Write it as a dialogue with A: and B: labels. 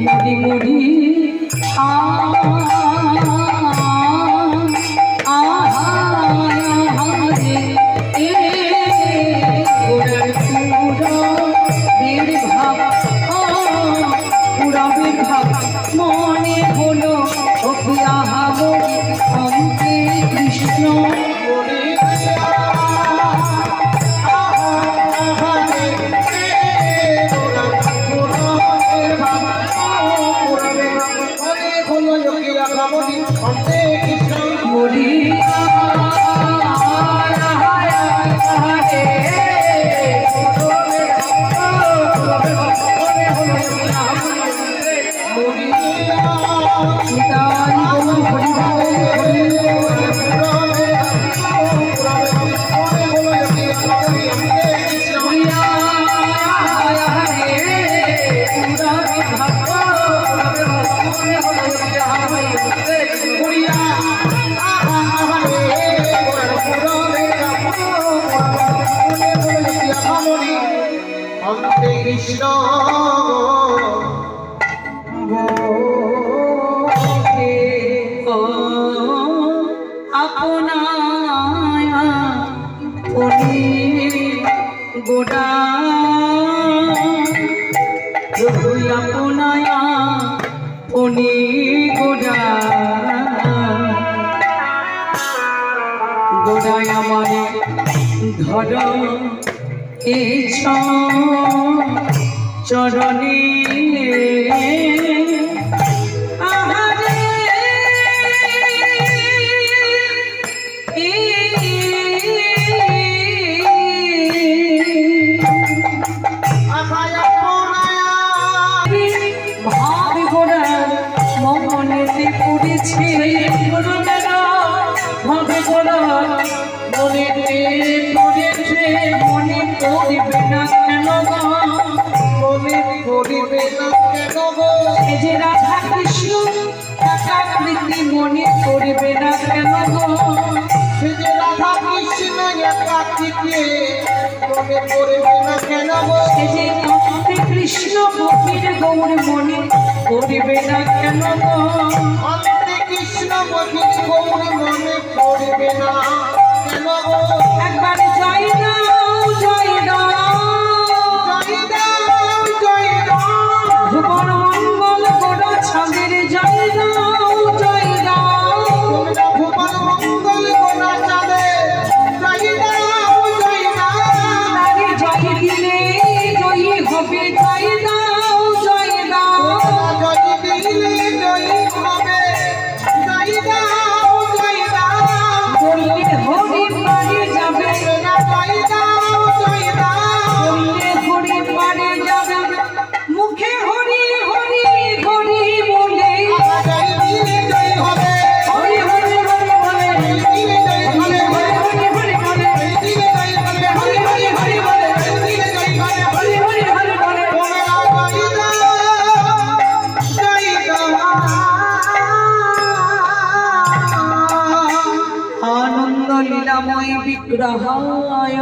A: মুড়ি মুড়ি মনে হলো অন্তে কৃষ্ণ কৃষ্ণ আপনায়া গোড়া আপনায়া ফনি গোড়া গোড়ায় আমার ধর এই চরণে ভাব গোড়ার মনেতে পড়েছে ভাবে গোড়ার মনেতে পড়েছে মনে পড়বে না কেন মনে পড়বে না কেন এই যে রাধা কৃষ্ণ একাকৃতি মনে পড়বে না কেন এই যে রাধা কৃষ্ণ একাকৃতি মনে পড়বে না কেন এই যে অন্তে কৃষ্ণ গোপীর গৌর মনে পড়বে না কেন অন্তে কৃষ্ণ গোপীর গৌর মনে পড়বে না কেন একবার জয় দাও জয় দাও জয় দাও জয় দাও ভুবন মঙ্গল গোড়া ছাদের জয় দাও জয় দাও ভুবন মঙ্গল গোড়া ছাদে জয় দাও জয় দাও নারী জয় দিলে জয়ী হবে জয় দাও জয় দাও জয় দিলে জয়ী হবে জয় দাও জয় দাও বললে হরি পারে যাবে না জয় দাও জয় দাও বললে হরি পারে যাবে মুখে হরি হরি হরি বলে জয় দিলে জয় হবে হরি হরি হরি বলে জয় দিলে জয় হবে হরি হরি হরি বলে জয় দিলে জয় হবে হরি হরি হরি বলে জয় দিলে জয় হবে হরি হরি হরি বলে জয় দাও আনন্দ লীলাময় বিগ্রহায়